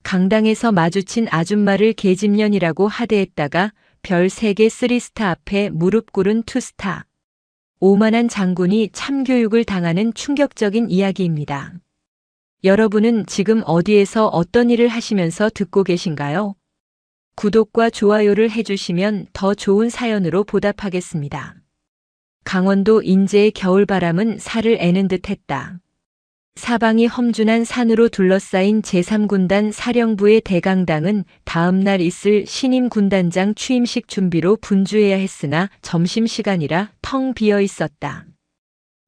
강당에서 마주친 아줌마를 계집년이라고 하대했다가 별 3개 3스타 앞에 무릎 꿇은 2스타. 오만한 장군이 참교육을 당하는 충격적인 이야기입니다. 여러분은 지금 어디에서 어떤 일을 하시면서 듣고 계신가요? 구독과 좋아요를 해주시면 더 좋은 사연으로 보답하겠습니다. 강원도 인제의 겨울바람은 살을 애는 듯 했다. 사방이 험준한 산으로 둘러싸인 제3군단 사령부의 대강당은 다음 날 있을 신임 군단장 취임식 준비로 분주해야 했으나 점심시간이라 텅 비어 있었다.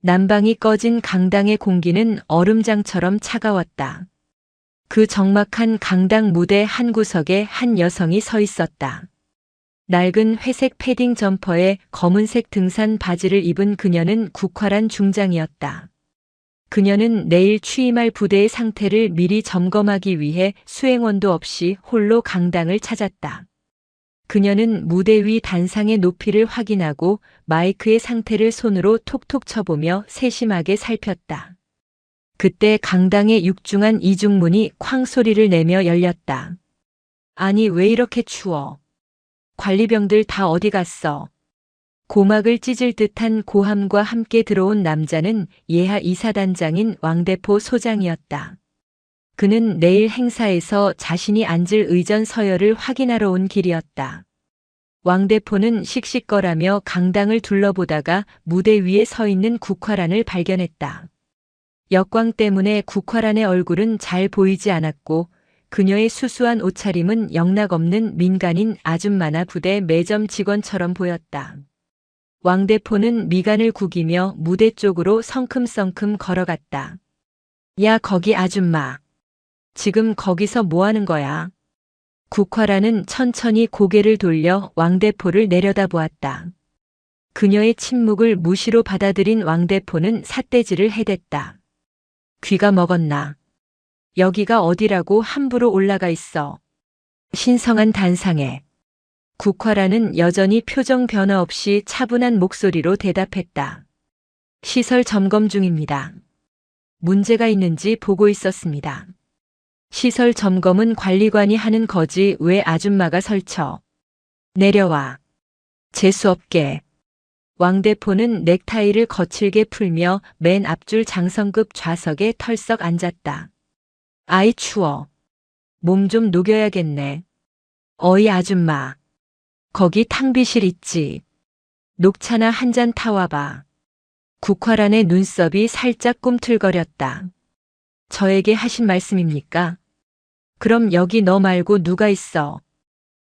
난방이 꺼진 강당의 공기는 얼음장처럼 차가웠다. 그 적막한 강당 무대 한 구석에 한 여성이 서 있었다. 낡은 회색 패딩 점퍼에 검은색 등산 바지를 입은 그녀는 국활한 중장이었다. 그녀는 내일 취임할 부대의 상태를 미리 점검하기 위해 수행원도 없이 홀로 강당을 찾았다. 그녀는 무대 위 단상의 높이를 확인하고 마이크의 상태를 손으로 톡톡 쳐보며 세심하게 살폈다. 그때 강당의 육중한 이중문이 쾅 소리를 내며 열렸다. 아니 왜 이렇게 추워? 관리병들 다 어디 갔어? 고막을 찢을 듯한 고함과 함께 들어온 남자는 예하 이사단장인 왕대포 소장이었다. 그는 내일 행사에서 자신이 앉을 의전 서열을 확인하러 온 길이었다. 왕대포는 씩씩거라며 강당을 둘러보다가 무대 위에 서 있는 국화란을 발견했다. 역광 때문에 국화란의 얼굴은 잘 보이지 않았고 그녀의 수수한 옷차림은 영락없는 민간인 아줌마나 부대 매점 직원처럼 보였다. 왕대포는 미간을 구기며 무대 쪽으로 성큼성큼 걸어갔다. 야 거기 아줌마. 지금 거기서 뭐 하는 거야? 국화라는 천천히 고개를 돌려 왕대포를 내려다보았다. 그녀의 침묵을 무시로 받아들인 왕대포는 삿대질을 해댔다. 귀가 먹었나? 여기가 어디라고 함부로 올라가 있어. 신성한 단상에. 국화라는 여전히 표정 변화 없이 차분한 목소리로 대답했다. 시설 점검 중입니다. 문제가 있는지 보고 있었습니다. 시설 점검은 관리관이 하는 거지 왜 아줌마가 설쳐. 내려와. 재수없게. 왕대포는 넥타이를 거칠게 풀며 맨 앞줄 장성급 좌석에 털썩 앉았다. 아이 추워. 몸 좀 녹여야겠네. 어이 아줌마. 거기 탕비실 있지. 녹차나 한 잔 타와봐. 국화란의 눈썹이 살짝 꿈틀거렸다. 저에게 하신 말씀입니까? 그럼 여기 너 말고 누가 있어?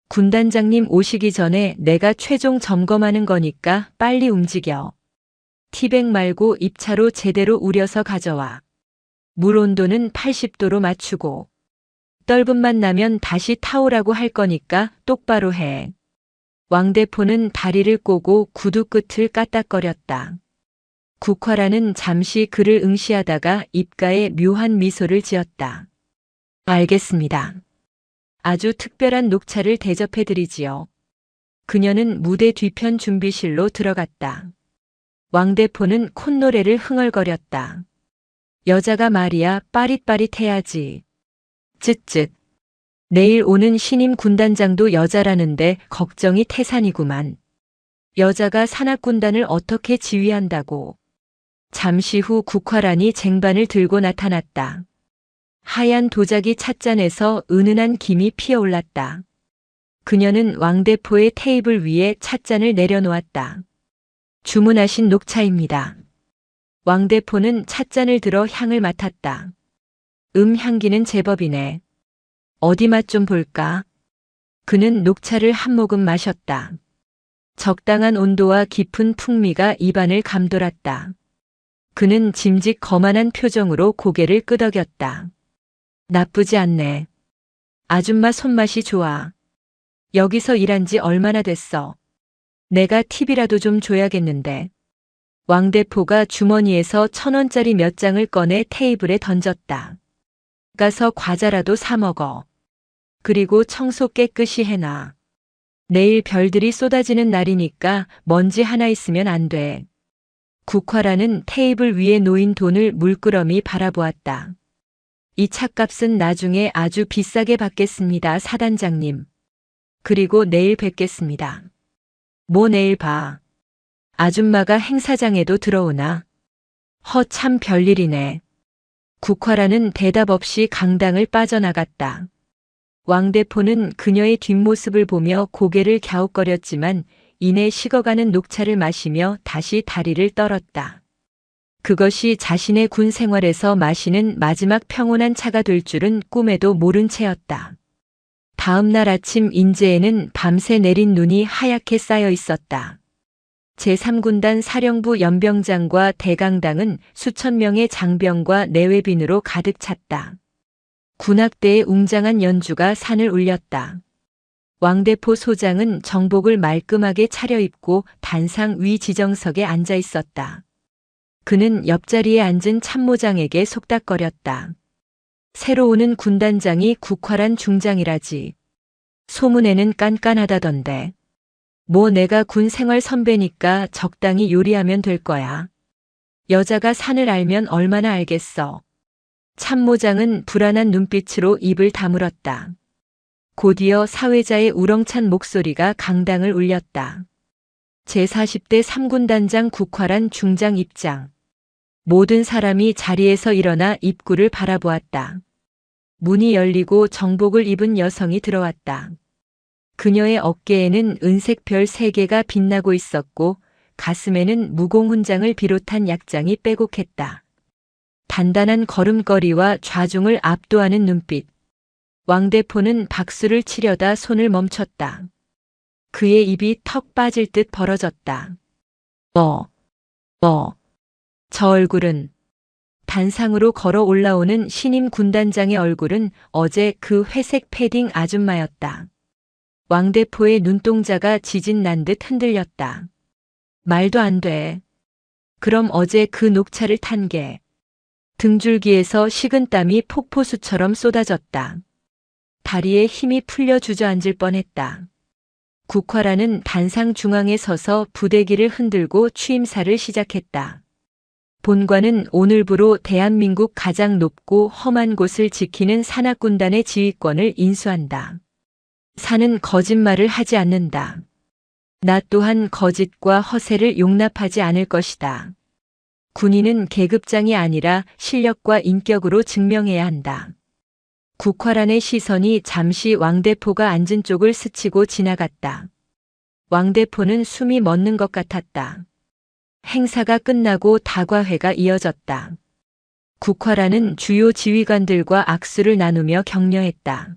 군단장님 오시기 전에 내가 최종 점검하는 거니까 빨리 움직여. 티백 말고 입차로 제대로 우려서 가져와. 물 온도는 80도로 맞추고. 떫은 맛 나면 다시 타오라고 할 거니까 똑바로 해. 왕대포는 다리를 꼬고 구두 끝을 까딱거렸다. 국화라는 잠시 그를 응시하다가 입가에 묘한 미소를 지었다. 알겠습니다. 아주 특별한 녹차를 대접해드리지요. 그녀는 무대 뒤편 준비실로 들어갔다. 왕대포는 콧노래를 흥얼거렸다. 여자가 말이야 빠릿빠릿해야지. 쯧쯧. 내일 오는 신임 군단장도 여자라는데 걱정이 태산이구만. 여자가 산악군단을 어떻게 지휘한다고. 잠시 후 국화란이 쟁반을 들고 나타났다. 하얀 도자기 찻잔에서 은은한 김이 피어올랐다. 그녀는 왕대포의 테이블 위에 찻잔을 내려놓았다. 주문하신 녹차입니다. 왕대포는 찻잔을 들어 향을 맡았다. 향기는 제법이네. 어디 맛 좀 볼까? 그는 녹차를 한 모금 마셨다. 적당한 온도와 깊은 풍미가 입안을 감돌았다. 그는 짐짓 거만한 표정으로 고개를 끄덕였다. 나쁘지 않네. 아줌마 손맛이 좋아. 여기서 일한 지 얼마나 됐어? 내가 팁이라도 좀 줘야겠는데. 왕대포가 주머니에서 1,000원짜리 몇 장을 꺼내 테이블에 던졌다. 가서 과자라도 사 먹어. 그리고 청소 깨끗이 해놔. 내일 별들이 쏟아지는 날이니까 먼지 하나 있으면 안 돼. 국화라는 테이블 위에 놓인 돈을 물끄러미 바라보았다. 이 찻값은 나중에 아주 비싸게 받겠습니다, 사단장님. 그리고 내일 뵙겠습니다. 뭐 내일 봐. 아줌마가 행사장에도 들어오나? 참 별일이네. 국화라는 대답 없이 강당을 빠져나갔다. 왕대포는 그녀의 뒷모습을 보며 고개를 갸웃거렸지만 이내 식어가는 녹차를 마시며 다시 다리를 떨었다. 그것이 자신의 군 생활에서 마시는 마지막 평온한 차가 될 줄은 꿈에도 모른 채였다. 다음 날 아침 인제에는 밤새 내린 눈이 하얗게 쌓여 있었다. 제3군단 사령부 연병장과 대강당은 수천 명의 장병과 내외빈으로 가득 찼다. 군악대의 웅장한 연주가 산을 울렸다. 왕대포 소장은 정복을 말끔하게 차려입고 단상 위 지정석에 앉아 있었다. 그는 옆자리에 앉은 참모장에게 속닥거렸다. 새로 오는 군단장이 국화란 중장이라지. 소문에는 깐깐하다던데. 뭐 내가 군 생활 선배니까 적당히 요리하면 될 거야. 여자가 산을 알면 얼마나 알겠어. 참모장은 불안한 눈빛으로 입을 다물었다. 곧이어 사회자의 우렁찬 목소리가 강당을 울렸다. 제40대 3군단장 국화란 중장 입장. 모든 사람이 자리에서 일어나 입구를 바라보았다. 문이 열리고 정복을 입은 여성이 들어왔다. 그녀의 어깨에는 은색 별 3개가 빛나고 있었고 가슴에는 무공훈장을 비롯한 약장이 빼곡했다. 단단한 걸음걸이와 좌중을 압도하는 눈빛. 왕대포는 박수를 치려다 손을 멈췄다. 그의 입이 턱 빠질 듯 벌어졌다. 저 얼굴은. 단상으로 걸어 올라오는 신임 군단장의 얼굴은 어제 그 회색 패딩 아줌마였다. 왕대포의 눈동자가 지진 난 듯 흔들렸다. 말도 안 돼. 그럼 어제 그 녹차를 탄 게. 등줄기에서 식은 땀이 폭포수처럼 쏟아졌다. 다리에 힘이 풀려 주저앉을 뻔했다. 국화라는 단상 중앙에 서서 부대기를 흔들고 취임사를 시작했다. 본관은 오늘부로 대한민국 가장 높고 험한 곳을 지키는 산악군단의 지휘권을 인수한다. 산은 거짓말을 하지 않는다. 나 또한 거짓과 허세를 용납하지 않을 것이다. 군인은 계급장이 아니라 실력과 인격으로 증명해야 한다. 국화란의 시선이 잠시 왕대포가 앉은 쪽을 스치고 지나갔다. 왕대포는 숨이 멎는 것 같았다. 행사가 끝나고 다과회가 이어졌다. 국화란은 주요 지휘관들과 악수를 나누며 격려했다.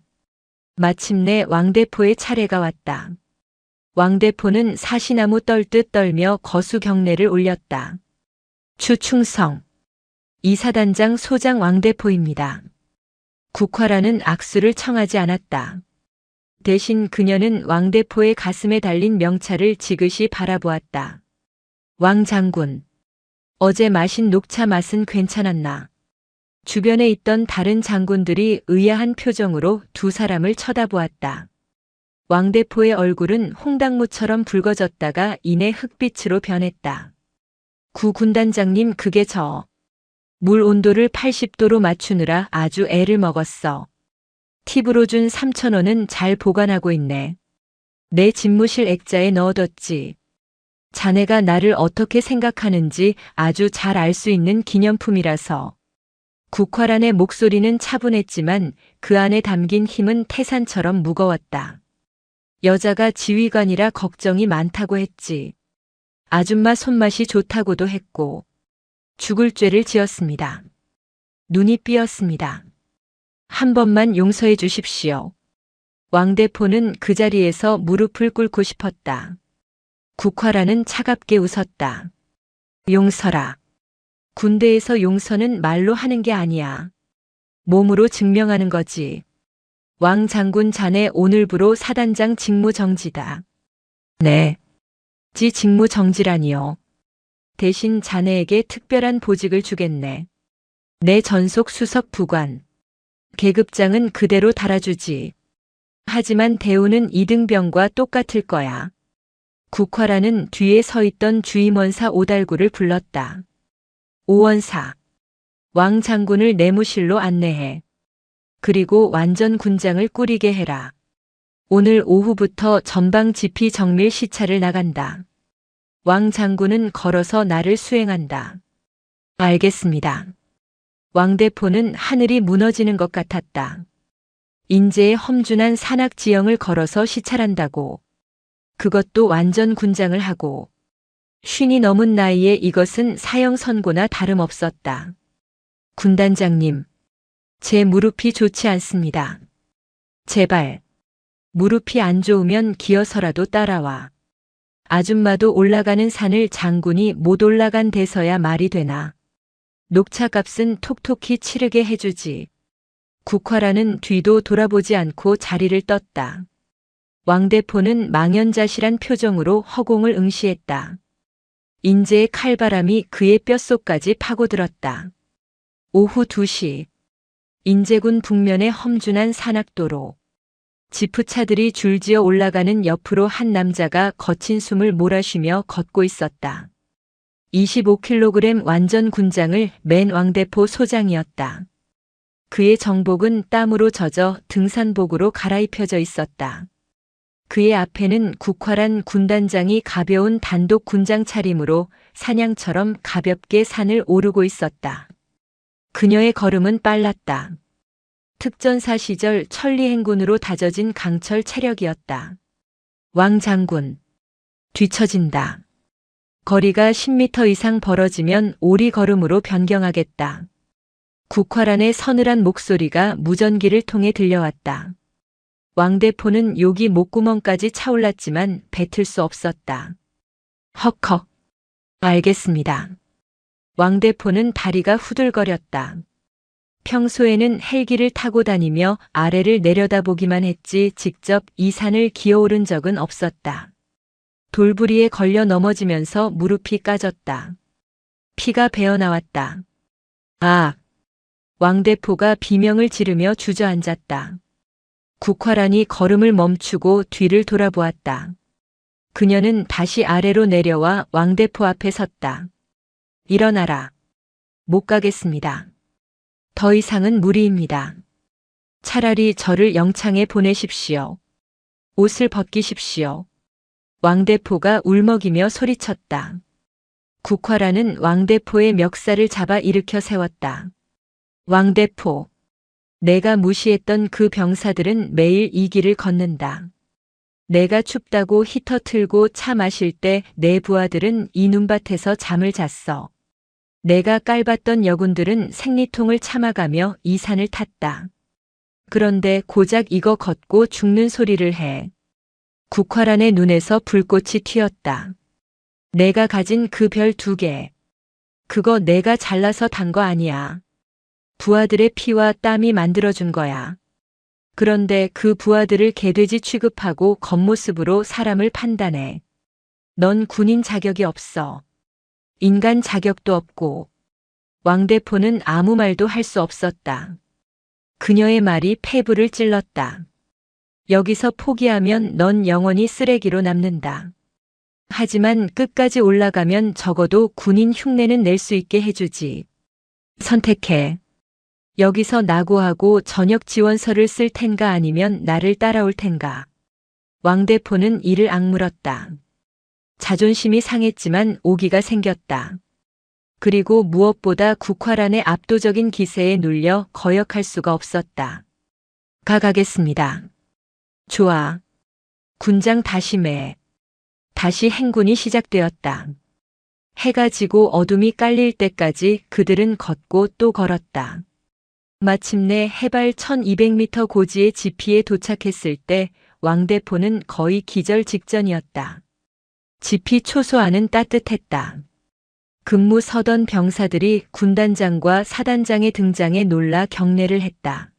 마침내 왕대포의 차례가 왔다. 왕대포는 사시나무 떨듯 떨며 거수 경례를 올렸다. 추충성. 이사단장 소장 왕대포입니다. 국화란은 악수를 청하지 않았다. 대신 그녀는 왕대포의 가슴에 달린 명찰을 지그시 바라보았다. 왕 장군. 어제 마신 녹차 맛은 괜찮았나? 주변에 있던 다른 장군들이 의아한 표정으로 두 사람을 쳐다보았다. 왕대포의 얼굴은 홍당무처럼 붉어졌다가 이내 흑빛으로 변했다. 구 군단장님, 그게 물 온도를 80도로 맞추느라 아주 애를 먹었어. 팁으로 준 3,000원은 잘 보관하고 있네. 내 집무실 액자에 넣어뒀지. 자네가 나를 어떻게 생각하는지 아주 잘 알 수 있는 기념품이라서. 국화란의 목소리는 차분했지만 그 안에 담긴 힘은 태산처럼 무거웠다. 여자가 지휘관이라 걱정이 많다고 했지. 아줌마 손맛이 좋다고도 했고. 죽을 죄를 지었습니다. 눈이 삐었습니다. 한 번만 용서해 주십시오. 왕대포는 그 자리에서 무릎을 꿇고 싶었다. 국화란은 차갑게 웃었다. 용서라. 군대에서 용서는 말로 하는 게 아니야. 몸으로 증명하는 거지. 왕 장군, 자네 오늘부로 사단장 직무 정지다. 네. 직무 정지라니요. 대신 자네에게 특별한 보직을 주겠네. 내 전속 수석 부관. 계급장은 그대로 달아주지. 하지만 대우는 2등병과 똑같을 거야. 국화란은 뒤에 서 있던 주임원사 오달구를 불렀다. 오원사. 왕 장군을 내무실로 안내해. 그리고 완전 군장을 꾸리게 해라. 오늘 오후부터 전방 지피 정밀 시찰을 나간다. 왕 장군은 걸어서 나를 수행한다. 알겠습니다. 왕대포는 하늘이 무너지는 것 같았다. 인제의 험준한 산악 지형을 걸어서 시찰한다고. 그것도 완전 군장을 하고. 쉰이 넘은 나이에 이것은 사형 선고나 다름없었다. 군단장님, 제 무릎이 좋지 않습니다. 제발, 무릎이 안 좋으면 기어서라도 따라와. 아줌마도 올라가는 산을 장군이 못 올라간 데서야 말이 되나. 녹차값은 톡톡히 치르게 해주지. 국화라는 뒤도 돌아보지 않고 자리를 떴다. 왕대포는 망연자실한 표정으로 허공을 응시했다. 인제의 칼바람이 그의 뼛속까지 파고들었다. 오후 2시. 인제군 북면의 험준한 산악도로. 지프차들이 줄지어 올라가는 옆으로 한 남자가 거친 숨을 몰아쉬며 걷고 있었다. 25kg 완전 군장을 맨 왕대포 소장이었다. 그의 정복은 땀으로 젖어 등산복으로 갈아입혀져 있었다. 그의 앞에는 국활한 군단장이 가벼운 단독 군장 차림으로 사냥처럼 가볍게 산을 오르고 있었다. 그녀의 걸음은 빨랐다. 특전사 시절 천리행군으로 다져진 강철 체력이었다. 왕 장군. 뒤처진다. 거리가 10m 이상 벌어지면 오리 걸음으로 변경하겠다. 국활한의 서늘한 목소리가 무전기를 통해 들려왔다. 왕대포는 욕이 목구멍까지 차올랐지만 뱉을 수 없었다. 헉헉. 알겠습니다. 왕대포는 다리가 후들거렸다. 평소에는 헬기를 타고 다니며 아래를 내려다보기만 했지 직접 이 산을 기어오른 적은 없었다. 돌부리에 걸려 넘어지면서 무릎이 까졌다. 피가 배어나왔다. 아! 왕대포가 비명을 지르며 주저앉았다. 국활한이 걸음을 멈추고 뒤를 돌아보았다. 그녀는 다시 아래로 내려와 왕대포 앞에 섰다. 일어나라. 못 가겠습니다. 더 이상은 무리입니다. 차라리 저를 영창에 보내십시오. 옷을 벗기십시오. 왕대포가 울먹이며 소리쳤다. 국활한은 왕대포의 멱살을 잡아 일으켜 세웠다. 왕대포. 내가 무시했던 그 병사들은 매일 이 길을 걷는다. 내가 춥다고 히터 틀고 차 마실 때 내 부하들은 이 눈밭에서 잠을 잤어. 내가 깔봤던 여군들은 생리통을 참아가며 이 산을 탔다. 그런데 고작 이거 걷고 죽는 소리를 해. 국활한의 눈에서 불꽃이 튀었다. 내가 가진 그 별 2개. 그거 내가 잘라서 단 거 아니야. 부하들의 피와 땀이 만들어준 거야. 그런데 그 부하들을 개돼지 취급하고 겉모습으로 사람을 판단해. 넌 군인 자격이 없어. 인간 자격도 없고. 왕대포는 아무 말도 할 수 없었다. 그녀의 말이 폐부를 찔렀다. 여기서 포기하면 넌 영원히 쓰레기로 남는다. 하지만 끝까지 올라가면 적어도 군인 흉내는 낼 수 있게 해주지. 선택해. 여기서 낙오하고 전역 지원서를 쓸 텐가 아니면 나를 따라올 텐가. 왕대포는 이를 악물었다. 자존심이 상했지만 오기가 생겼다. 그리고 무엇보다 국활한의 압도적인 기세에 눌려 거역할 수가 없었다. 가겠습니다. 좋아. 군장 다시 매. 다시 행군이 시작되었다. 해가 지고 어둠이 깔릴 때까지 그들은 걷고 또 걸었다. 마침내 해발 1200m 고지의 지피에 도착했을 때 왕대포는 거의 기절 직전이었다. 지피 초소 안은 따뜻했다. 근무 서던 병사들이 군단장과 사단장의 등장에 놀라 경례를 했다.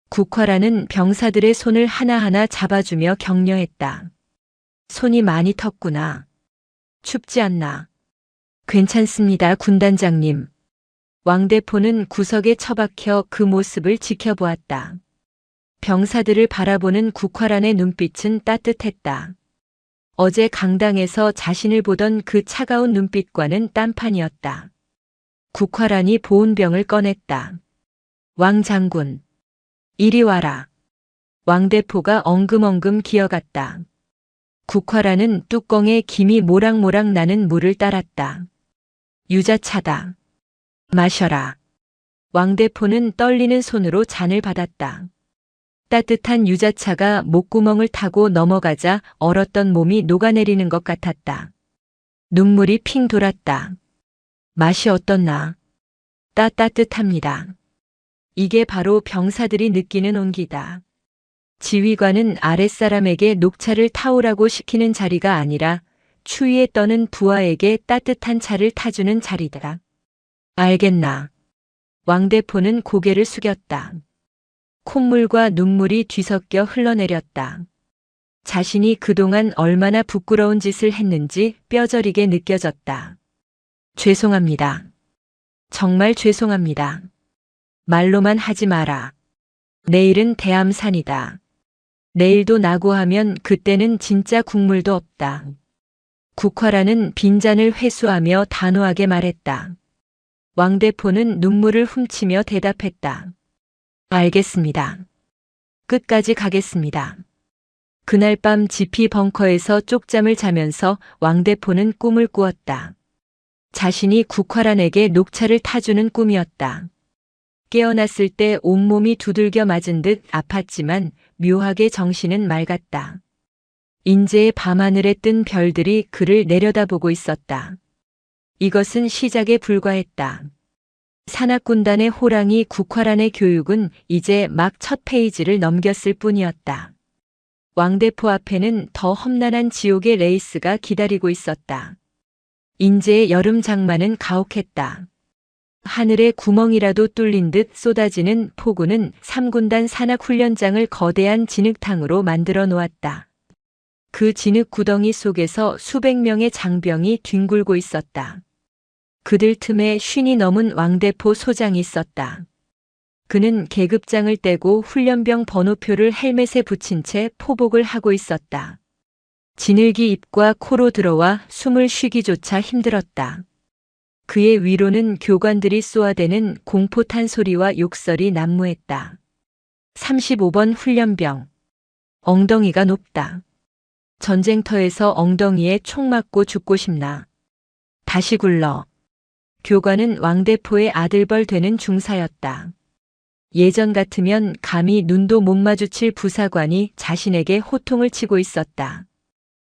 국활한은 병사들의 손을 하나하나 잡아주며 격려했다. 손이 많이 텄구나. 춥지 않나? 괜찮습니다, 군단장님. 왕대포는 구석에 처박혀 그 모습을 지켜보았다. 병사들을 바라보는 국활한의 눈빛은 따뜻했다. 어제 강당에서 자신을 보던 그 차가운 눈빛과는 딴판이었다. 국활한이 보온병을 꺼냈다. 왕 장군. 이리 와라. 왕대포가 엉금엉금 기어갔다. 국화라는 뚜껑에 김이 모락모락 나는 물을 따랐다. 유자차다. 마셔라. 왕대포는 떨리는 손으로 잔을 받았다. 따뜻한 유자차가 목구멍을 타고 넘어가자 얼었던 몸이 녹아내리는 것 같았다. 눈물이 핑 돌았다. 맛이 어떻나? 따뜻합니다. 이게 바로 병사들이 느끼는 온기다. 지휘관은 아랫사람에게 녹차를 타오라고 시키는 자리가 아니라 추위에 떠는 부하에게 따뜻한 차를 타주는 자리다. 알겠나? 왕대포는 고개를 숙였다. 콧물과 눈물이 뒤섞여 흘러내렸다. 자신이 그동안 얼마나 부끄러운 짓을 했는지 뼈저리게 느껴졌다. 죄송합니다. 정말 죄송합니다. 말로만 하지 마라. 내일은 대암산이다. 내일도 나고 하면 그때는 진짜 국물도 없다. 국화라는 빈잔을 회수하며 단호하게 말했다. 왕대포는 눈물을 훔치며 대답했다. 알겠습니다. 끝까지 가겠습니다. 그날 밤 지피 벙커에서 쪽잠을 자면서 왕대포는 꿈을 꾸었다. 자신이 국화란에게 녹차를 타주는 꿈이었다. 깨어났을 때 온몸이 두들겨 맞은 듯 아팠지만 묘하게 정신은 맑았다. 인제의 밤하늘에 뜬 별들이 그를 내려다보고 있었다. 이것은 시작에 불과했다. 산악군단의 호랑이 국화란의 교육은 이제 막 첫 페이지를 넘겼을 뿐이었다. 왕대포 앞에는 더 험난한 지옥의 레이스가 기다리고 있었다. 인제의 여름 장마는 가혹했다. 하늘에 구멍이라도 뚫린 듯 쏟아지는 폭우는 3군단 산악훈련장을 거대한 진흙탕으로 만들어 놓았다. 그 진흙 구덩이 속에서 수백 명의 장병이 뒹굴고 있었다. 그들 틈에 50이 넘은 왕대포 소장이 있었다. 그는 계급장을 떼고 훈련병 번호표를 헬멧에 붙인 채 포복을 하고 있었다. 진흙이 입과 코로 들어와 숨을 쉬기조차 힘들었다. 그의 위로는 교관들이 쏘아대는 공포탄 소리와 욕설이 난무했다. 35번 훈련병. 엉덩이가 높다. 전쟁터에서 엉덩이에 총 맞고 죽고 싶나. 다시 굴러. 교관은 왕대포의 아들벌 되는 중사였다. 예전 같으면 감히 눈도 못 마주칠 부사관이 자신에게 호통을 치고 있었다.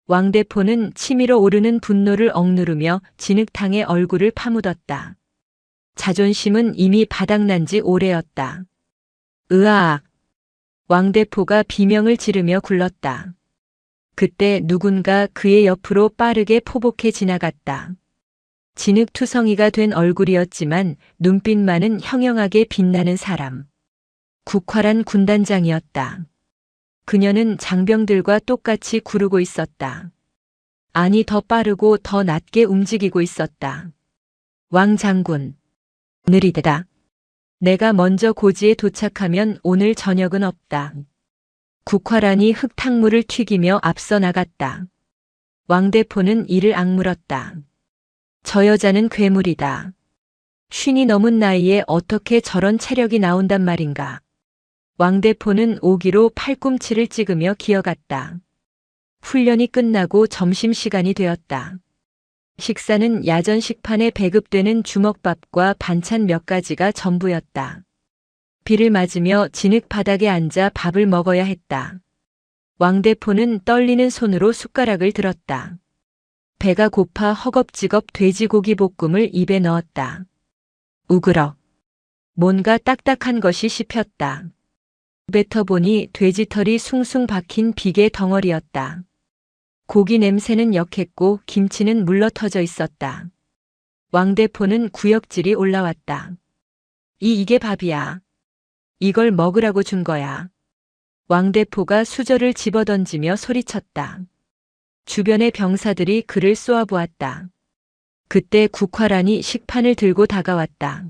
왕대포는 치밀어 오르는 분노를 억누르며 진흙탕에 얼굴을 파묻었다. 자존심은 이미 바닥난 지 오래였다. 으아악! 왕대포가 비명을 지르며 굴렀다. 그때 누군가 그의 옆으로 빠르게 포복해 지나갔다. 진흙투성이가 된 얼굴이었지만 눈빛만은 형형하게 빛나는 사람. 국화란 군단장이었다. 그녀는 장병들과 똑같이 구르고 있었다. 아니, 더 빠르고 더 낮게 움직이고 있었다. 왕 장군. 느리다. 내가 먼저 고지에 도착하면 오늘 저녁은 없다. 국화란이 흙탕물을 튀기며 앞서 나갔다. 왕대포는 이를 악물었다. 저 여자는 괴물이다. 50이 넘은 나이에 어떻게 저런 체력이 나온단 말인가. 왕대포는 오기로 팔꿈치를 찍으며 기어갔다. 훈련이 끝나고 점심시간이 되었다. 식사는 야전 식판에 배급되는 주먹밥과 반찬 몇 가지가 전부였다. 비를 맞으며 진흙 바닥에 앉아 밥을 먹어야 했다. 왕대포는 떨리는 손으로 숟가락을 들었다. 배가 고파 허겁지겁 돼지고기 볶음을 입에 넣었다. 우그럭. 뭔가 딱딱한 것이 씹혔다. 뱉어보니 돼지털이 숭숭 박힌 비계 덩어리였다. 고기 냄새는 역했고 김치는 물러터져 있었다. 왕대포는 구역질이 올라왔다. 이게 밥이야. 이걸 먹으라고 준 거야. 왕대포가 수저를 집어던지며 소리쳤다. 주변의 병사들이 그를 쏘아보았다. 그때 국화란이 식판을 들고 다가왔다.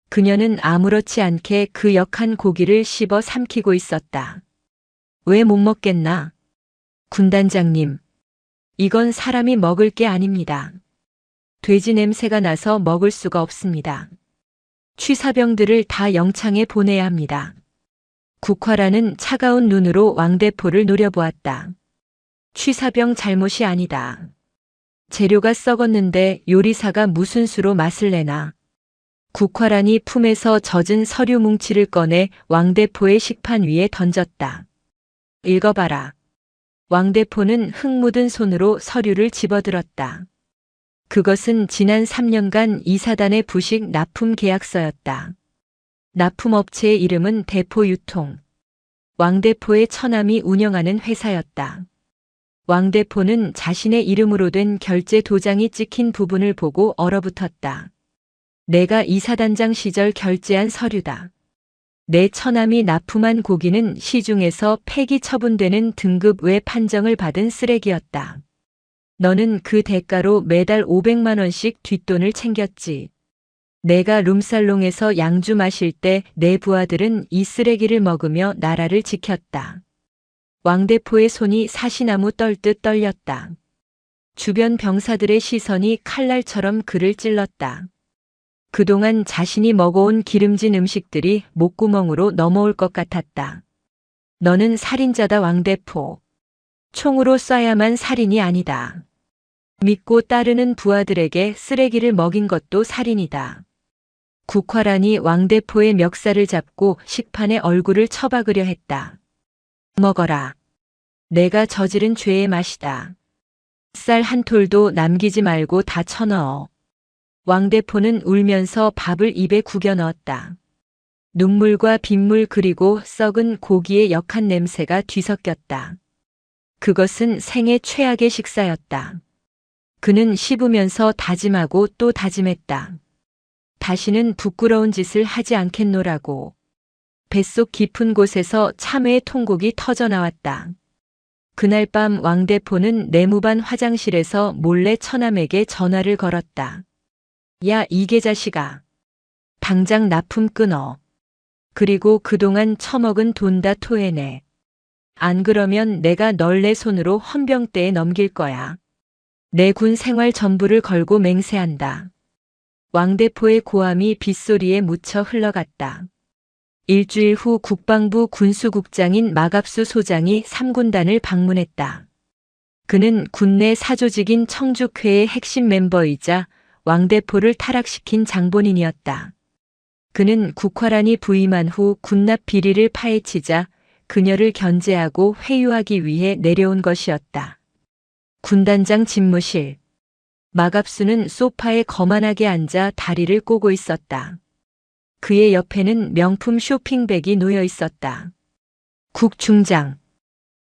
그녀는 아무렇지 않게 그 역한 고기를 씹어 삼키고 있었다. 왜 못 먹겠나? 군단장님, 이건 사람이 먹을 게 아닙니다. 돼지 냄새가 나서 먹을 수가 없습니다. 취사병들을 다 영창에 보내야 합니다. 국화라는 차가운 눈으로 왕대포를 노려보았다. 취사병 잘못이 아니다. 재료가 썩었는데 요리사가 무슨 수로 맛을 내나. 국화란이 품에서 젖은 서류 뭉치를 꺼내 왕대포의 식판 위에 던졌다. 읽어봐라. 왕대포는 흙 묻은 손으로 서류를 집어들었다. 그것은 지난 3년간 이사단의 부식 납품 계약서였다. 납품업체의 이름은 대포유통. 왕대포의 처남이 운영하는 회사였다. 왕대포는 자신의 이름으로 된 결제 도장이 찍힌 부분을 보고 얼어붙었다. 내가 이사단장 시절 결제한 서류다. 내 처남이 납품한 고기는 시중에서 폐기 처분되는 등급 외 판정을 받은 쓰레기였다. 너는 그 대가로 매달 500만 원씩 뒷돈을 챙겼지. 내가 룸살롱에서 양주 마실 때 내 부하들은 이 쓰레기를 먹으며 나라를 지켰다. 왕대포의 손이 사시나무 떨듯 떨렸다. 주변 병사들의 시선이 칼날처럼 그를 찔렀다. 그동안 자신이 먹어온 기름진 음식들이 목구멍으로 넘어올 것 같았다. 너는 살인자다 왕대포. 총으로 쏴야만 살인이 아니다. 믿고 따르는 부하들에게 쓰레기를 먹인 것도 살인이다. 국화란이 왕대포의 멱살을 잡고 식판에 얼굴을 처박으려 했다. 먹어라. 내가 저지른 죄의 맛이다. 쌀 한 톨도 남기지 말고 다 쳐넣어. 왕대포는 울면서 밥을 입에 구겨 넣었다. 눈물과 빗물 그리고 썩은 고기의 역한 냄새가 뒤섞였다. 그것은 생애 최악의 식사였다. 그는 씹으면서 다짐하고 또 다짐했다. 다시는 부끄러운 짓을 하지 않겠노라고. 뱃속 깊은 곳에서 참회의 통곡이 터져나왔다. 그날 밤 왕대포는 내무반 화장실에서 몰래 처남에게 전화를 걸었다. 야, 이게 자식아. 당장 납품 끊어. 그리고 그동안 처먹은 돈 다 토해내. 안 그러면 내가 널 내 손으로 헌병대에 넘길 거야. 내 군 생활 전부를 걸고 맹세한다. 왕대포의 고함이 빗소리에 묻혀 흘러갔다. 일주일 후 국방부 군수국장인 마갑수 소장이 3군단을 방문했다. 그는 군내 사조직인 청죽회의 핵심 멤버이자 왕대포를 타락시킨 장본인이었다. 그는 국화란이 부임한 후 군납 비리를 파헤치자 그녀를 견제하고 회유하기 위해 내려온 것이었다. 군단장 집무실. 마갑수는 소파에 거만하게 앉아 다리를 꼬고 있었다. 그의 옆에는 명품 쇼핑백이 놓여 있었다. 국중장.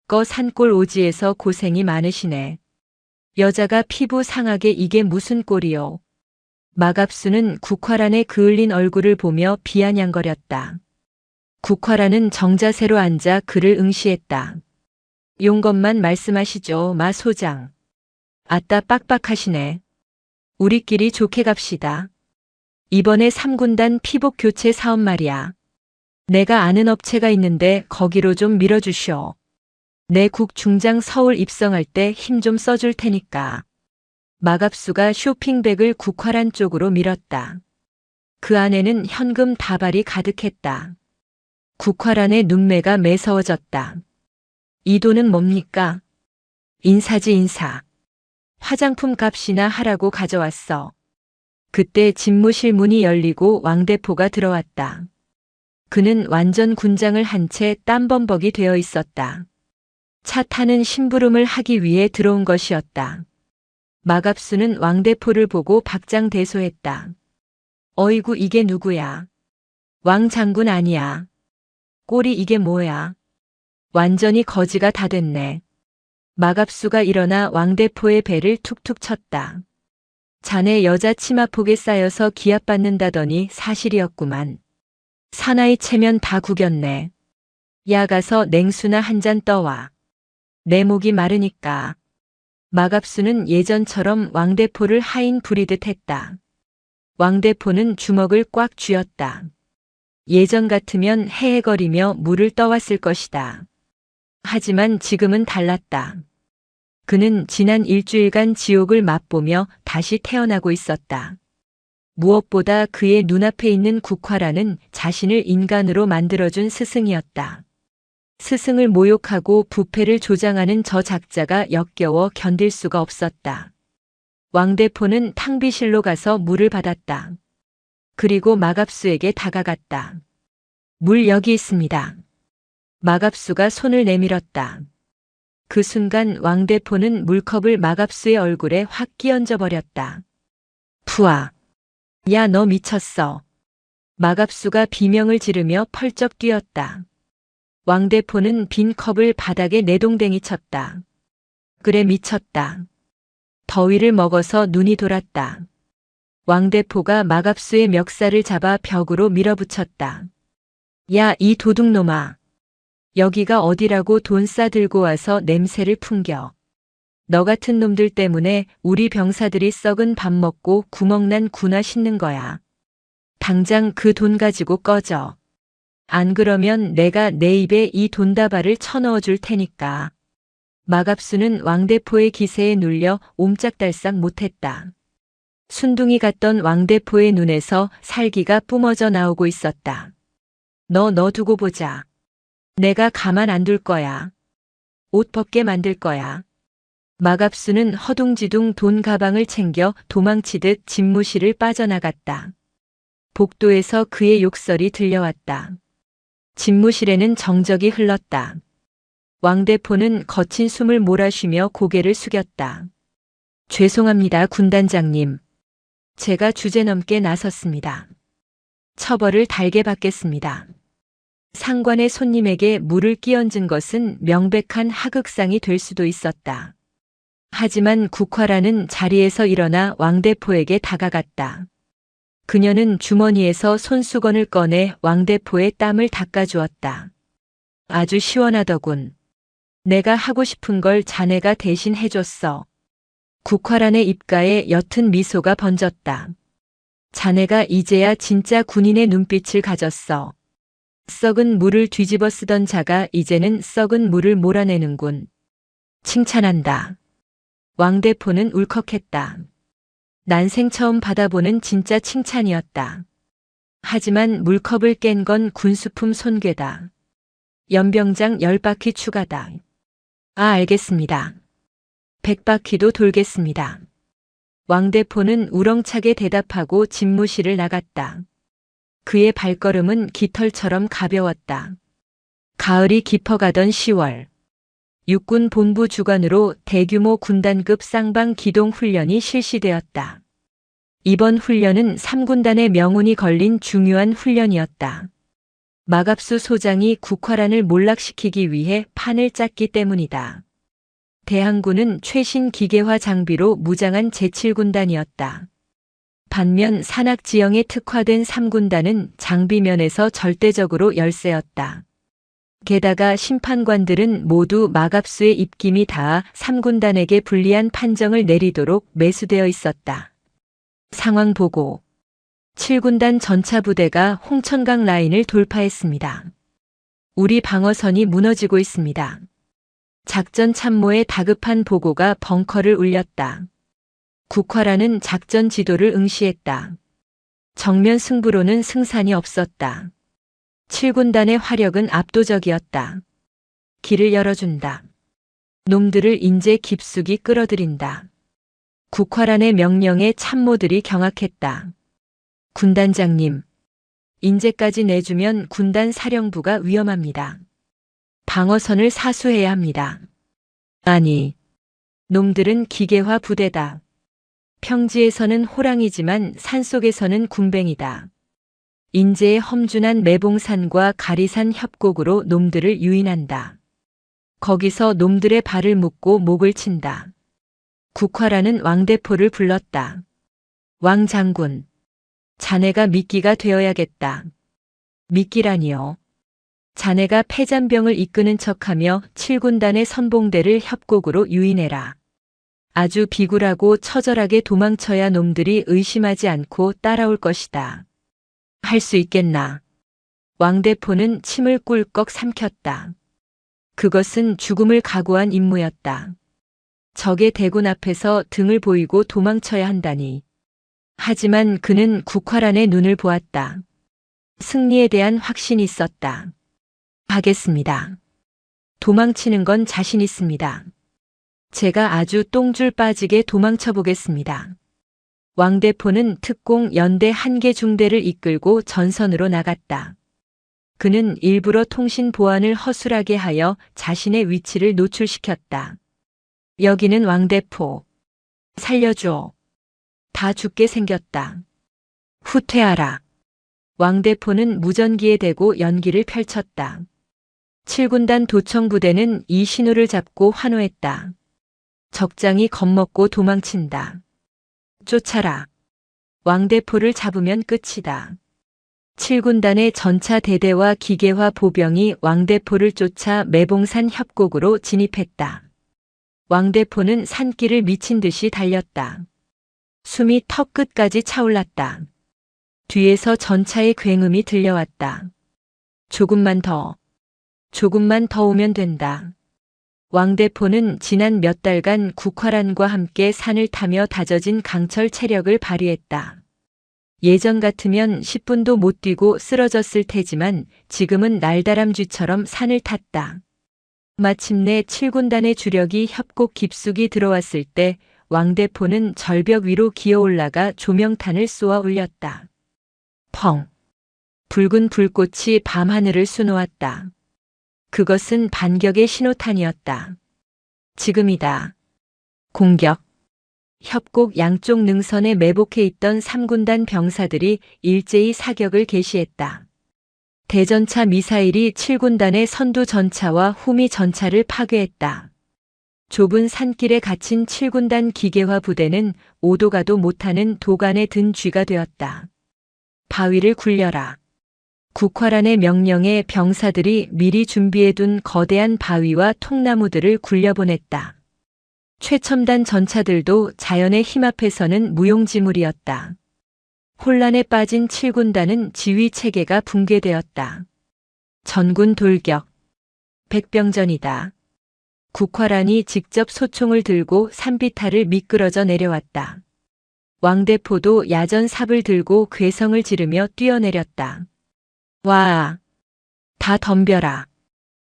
거 산골 오지에서 고생이 많으시네. 여자가 피부 상하게 이게 무슨 꼴이요. 마갑수는 국화란의 그을린 얼굴을 보며 비아냥거렸다. 국화란은 정자세로 앉아 그를 응시했다. 용것만 말씀하시죠, 마 소장. 아따 빡빡하시네. 우리끼리 좋게 갑시다. 이번에 3군단 피복 교체 사업 말이야. 내가 아는 업체가 있는데 거기로 좀 밀어주쇼. 내 국중장 서울 입성할 때 힘 좀 써줄 테니까. 마갑수가 쇼핑백을 국화란 쪽으로 밀었다. 그 안에는 현금 다발이 가득했다. 국화란의 눈매가 매서워졌다. 이 돈은 뭡니까? 인사지 인사. 화장품 값이나 하라고 가져왔어. 그때 집무실 문이 열리고 왕대포가 들어왔다. 그는 완전 군장을 한 채 땀범벅이 되어 있었다. 차 타는 심부름을 하기 위해 들어온 것이었다. 마갑수는 왕대포를 보고 박장대소했다. 어이구 이게 누구야? 왕 장군 아니야. 꼴이 이게 뭐야? 완전히 거지가 다 됐네. 마갑수가 일어나 왕대포의 배를 툭툭 쳤다. 자네 여자 치마폭에 쌓여서 기합받는다더니 사실이었구만. 사나이 체면 다 구겼네. 야 가서 냉수나 한 잔 떠와. 내 목이 마르니까. 마갑수는 예전처럼 왕대포를 하인 부리듯 했다. 왕대포는 주먹을 꽉 쥐었다. 예전 같으면 헤헤거리며 물을 떠왔을 것이다. 하지만 지금은 달랐다. 그는 지난 일주일간 지옥을 맛보며 다시 태어나고 있었다. 무엇보다 그의 눈앞에 있는 국화란은 자신을 인간으로 만들어준 스승이었다. 스승을 모욕하고 부패를 조장하는 저 작자가 역겨워 견딜 수가 없었다. 왕대포는 탕비실로 가서 물을 받았다. 그리고 마갑수에게 다가갔다. 물 여기 있습니다. 마갑수가 손을 내밀었다. 그 순간 왕대포는 물컵을 마갑수의 얼굴에 확 끼얹어 버렸다. 푸아. 야, 너 미쳤어. 마갑수가 비명을 지르며 펄쩍 뛰었다. 왕대포는 빈 컵을 바닥에 내동댕이 쳤다. 그래, 미쳤다. 더위를 먹어서 눈이 돌았다. 왕대포가 마갑수의 멱살을 잡아 벽으로 밀어붙였다. 야, 이 도둑놈아. 여기가 어디라고 돈 싸들고 와서 냄새를 풍겨. 너 같은 놈들 때문에 우리 병사들이 썩은 밥 먹고 구멍난 구나 씻는 거야. 당장 그 돈 가지고 꺼져. 안 그러면 내가 내 입에 이 돈다발을 쳐넣어 줄 테니까. 마갑수는 왕대포의 기세에 눌려 옴짝달싹 못했다. 순둥이 같던 왕대포의 눈에서 살기가 뿜어져 나오고 있었다. 너 두고 보자. 내가 가만 안 둘 거야. 옷 벗게 만들 거야. 마갑수는 허둥지둥 돈 가방을 챙겨 도망치듯 집무실을 빠져나갔다. 복도에서 그의 욕설이 들려왔다. 집무실에는 정적이 흘렀다. 왕대포는 거친 숨을 몰아쉬며 고개를 숙였다. 죄송합니다, 군단장님. 제가 주제넘게 나섰습니다. 처벌을 달게 받겠습니다. 상관의 손님에게 물을 끼얹은 것은 명백한 하극상이 될 수도 있었다. 하지만 국화라는 자리에서 일어나 왕대포에게 다가갔다. 그녀는 주머니에서 손수건을 꺼내 왕대포의 땀을 닦아주었다. 아주 시원하더군. 내가 하고 싶은 걸 자네가 대신 해줬어. 국화란의 입가에 옅은 미소가 번졌다. 자네가 이제야 진짜 군인의 눈빛을 가졌어. 썩은 물을 뒤집어 쓰던 자가 이제는 썩은 물을 몰아내는군. 칭찬한다. 왕대포는 울컥했다. 난생 처음 받아보는 진짜 칭찬이었다. 하지만 물컵을 깬 건 군수품 손괴다. 연병장 10바퀴 추가다. 아, 알겠습니다. 100바퀴도 돌겠습니다. 왕대포는 우렁차게 대답하고 집무실을 나갔다. 그의 발걸음은 깃털처럼 가벼웠다. 가을이 깊어가던 10월. 육군 본부 주관으로 대규모 군단급 쌍방 기동 훈련이 실시되었다. 이번 훈련은 3군단의 명운이 걸린 중요한 훈련이었다. 마갑수 소장이 국화란을 몰락시키기 위해 판을 짰기 때문이다. 대항군은 최신 기계화 장비로 무장한 제7군단이었다. 반면 산악지형에 특화된 3군단은 장비면에서 절대적으로 열세였다. 게다가 심판관들은 모두 마갑수의 입김이 닿아 3군단에게 불리한 판정을 내리도록 매수되어 있었다. 상황 보고. 7군단 전차부대가 홍천강 라인을 돌파했습니다. 우리 방어선이 무너지고 있습니다. 작전 참모의 다급한 보고가 벙커를 울렸다. 국화라는 작전 지도를 응시했다. 정면 승부로는 승산이 없었다. 7군단의 화력은 압도적이었다. 길을 열어준다. 놈들을 인제 깊숙이 끌어들인다. 국화란의 명령에 참모들이 경악했다. 군단장님, 인제까지 내주면 군단 사령부가 위험합니다. 방어선을 사수해야 합니다. 아니, 놈들은 기계화 부대다. 평지에서는 호랑이지만 산속에서는 군뱅이다. 인제의 험준한 매봉산과 가리산 협곡으로 놈들을 유인한다. 거기서 놈들의 발을 묶고 목을 친다. 국화라는 왕대포를 불렀다. 왕 장군, 자네가 미끼가 되어야겠다. 미끼라니요. 자네가 패잔병을 이끄는 척하며 7군단의 선봉대를 협곡으로 유인해라. 아주 비굴하고 처절하게 도망쳐야 놈들이 의심하지 않고 따라올 것이다. 할 수 있겠나? 왕대포는 침을 꿀꺽 삼켰다. 그것은 죽음을 각오한 임무였다. 적의 대군 앞에서 등을 보이고 도망쳐야 한다니. 하지만 그는 국화란의 눈을 보았다. 승리에 대한 확신이 있었다. 하겠습니다. 도망치는 건 자신 있습니다. 제가 아주 똥줄 빠지게 도망쳐 보겠습니다. 왕대포는 특공 연대 한개 중대를 이끌고 전선으로 나갔다. 그는 일부러 통신 보안을 허술하게 하여 자신의 위치를 노출시켰다. 여기는 왕대포. 살려줘. 다 죽게 생겼다. 후퇴하라. 왕대포는 무전기에 대고 연기를 펼쳤다. 7군단 도청부대는 이 신호를 잡고 환호했다. 적장이 겁먹고 도망친다. 쫓아라. 왕대포를 잡으면 끝이다. 7군단의 전차 대대와 기계화 보병이 왕대포를 쫓아 매봉산 협곡으로 진입했다. 왕대포는 산길을 미친 듯이 달렸다. 숨이 턱 끝까지 차올랐다. 뒤에서 전차의 굉음이 들려왔다. 조금만 더 오면 된다. 왕대포는 지난 몇 달간 국화란과 함께 산을 타며 다져진 강철 체력을 발휘했다. 예전 같으면 10분도 못 뛰고 쓰러졌을 테지만 지금은 날다람쥐처럼 산을 탔다. 마침내 7군단의 주력이 협곡 깊숙이 들어왔을 때 왕대포는 절벽 위로 기어올라가 조명탄을 쏘아 올렸다. 펑! 붉은 불꽃이 밤하늘을 수놓았다. 그것은 반격의 신호탄이었다. 지금이다. 공격. 협곡 양쪽 능선에 매복해 있던 3군단 병사들이 일제히 사격을 개시했다. 대전차 미사일이 7군단의 선두 전차와 후미 전차를 파괴했다. 좁은 산길에 갇힌 7군단 기계화 부대는 오도 가도 못하는 도간에 든 쥐가 되었다. 바위를 굴려라. 국화란의 명령에 병사들이 미리 준비해둔 거대한 바위와 통나무들을 굴려보냈다. 최첨단 전차들도 자연의 힘 앞에서는 무용지물이었다. 혼란에 빠진 7군단은 지휘 체계가 붕괴되었다. 전군 돌격. 백병전이다. 국화란이 직접 소총을 들고 산비탈을 미끄러져 내려왔다. 왕대포도 야전삽을 들고 괴성을 지르며 뛰어내렸다. 와! 다 덤벼라.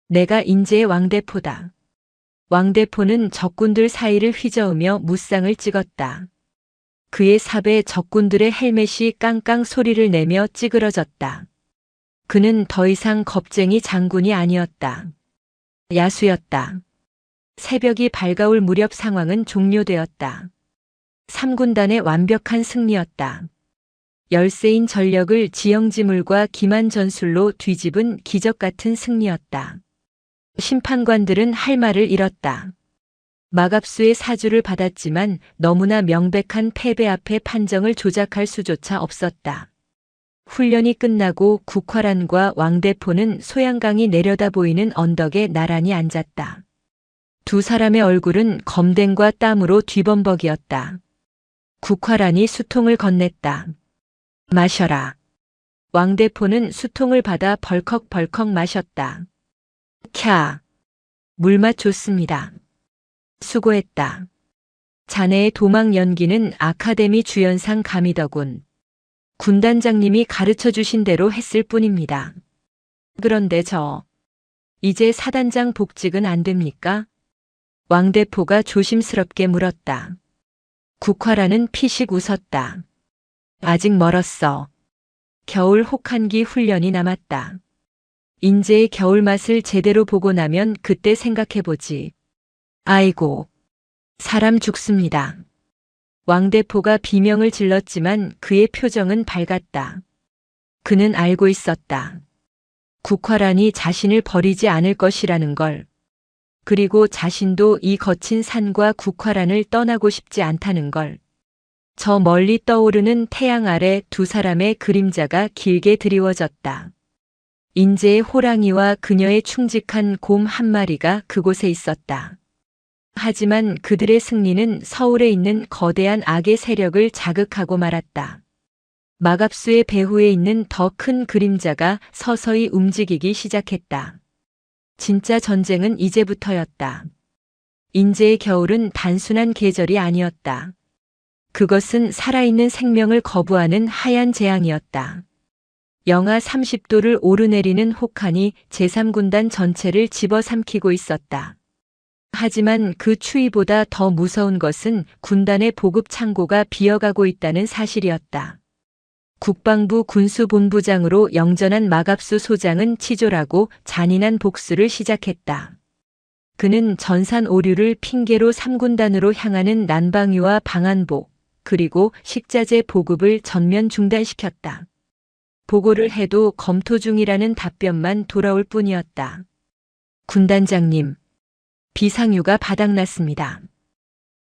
내가 인제의 왕대포다. 왕대포는 적군들 사이를 휘저으며 무쌍을 찍었다. 그의 삽에 적군들의 헬멧이 깡깡 소리를 내며 찌그러졌다. 그는 더 이상 겁쟁이 장군이 아니었다. 야수였다. 새벽이 밝아올 무렵 상황은 종료되었다. 3군단의 완벽한 승리였다. 열세인 전력을 지형지물과 기만 전술로 뒤집은 기적 같은 승리였다. 심판관들은 할 말을 잃었다. 마갑수의 사주를 받았지만 너무나 명백한 패배 앞에 판정을 조작할 수조차 없었다. 훈련이 끝나고 국화란과 왕대포는 소양강이 내려다 보이는 언덕에 나란히 앉았다. 두 사람의 얼굴은 검댕과 땀으로 뒤범벅이었다. 국화란이 수통을 건넸다. 마셔라. 왕대포는 수통을 받아 벌컥벌컥 마셨다. 캬. 물맛 좋습니다. 수고했다. 자네의 도망 연기는 아카데미 주연상 감이더군. 군단장님이 가르쳐 주신 대로 했을 뿐입니다. 그런데 이제 사단장 복직은 안 됩니까? 왕대포가 조심스럽게 물었다. 국화란은 피식 웃었다. 아직 멀었어. 겨울 혹한기 훈련이 남았다. 인제의 겨울 맛을 제대로 보고 나면 그때 생각해보지. 아이고, 사람 죽습니다. 왕대포가 비명을 질렀지만 그의 표정은 밝았다. 그는 알고 있었다. 국화란이 자신을 버리지 않을 것이라는 걸. 그리고 자신도 이 거친 산과 국화란을 떠나고 싶지 않다는 걸. 저 멀리 떠오르는 태양 아래 두 사람의 그림자가 길게 드리워졌다. 인제의 호랑이와 그녀의 충직한 곰 한 마리가 그곳에 있었다. 하지만 그들의 승리는 서울에 있는 거대한 악의 세력을 자극하고 말았다. 마갑수의 배후에 있는 더 큰 그림자가 서서히 움직이기 시작했다. 진짜 전쟁은 이제부터였다. 인제의 겨울은 단순한 계절이 아니었다. 그것은 살아있는 생명을 거부하는 하얀 재앙이었다. 영하 30도를 오르내리는 혹한이 제3군단 전체를 집어삼키고 있었다. 하지만 그 추위보다 더 무서운 것은 군단의 보급 창고가 비어가고 있다는 사실이었다. 국방부 군수본부장으로 영전한 마갑수 소장은 치졸하고 잔인한 복수를 시작했다. 그는 전산 오류를 핑계로 3군단으로 향하는 난방유와 방한복, 그리고 식자재 보급을 전면 중단시켰다. 보고를 해도 검토 중이라는 답변만 돌아올 뿐이었다. 군단장님, 비상유가 바닥났습니다.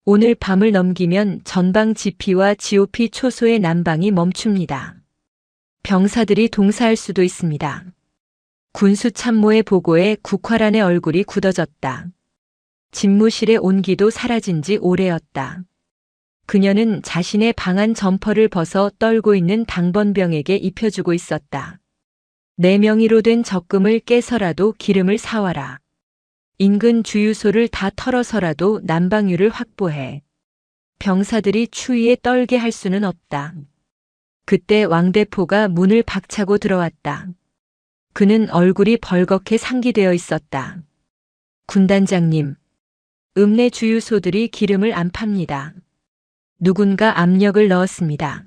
오늘 밤을 넘기면 전방 GP와 GOP 초소의 난방이 멈춥니다. 병사들이 동사할 수도 있습니다. 군수참모의 보고에 국화란의 얼굴이 굳어졌다. 집무실의 온기도 사라진 지 오래였다. 그녀는 자신의 방한 점퍼를 벗어 떨고 있는 당번병에게 입혀주고 있었다. 내 명의로 된 적금을 깨서라도 기름을 사와라. 인근 주유소를 다 털어서라도 난방유를 확보해. 병사들이 추위에 떨게 할 수는 없다. 그때 왕대포가 문을 박차고 들어왔다. 그는 얼굴이 벌겋게 상기되어 있었다. 군단장님, 읍내 주유소들이 기름을 안 팝니다. 누군가 압력을 넣었습니다.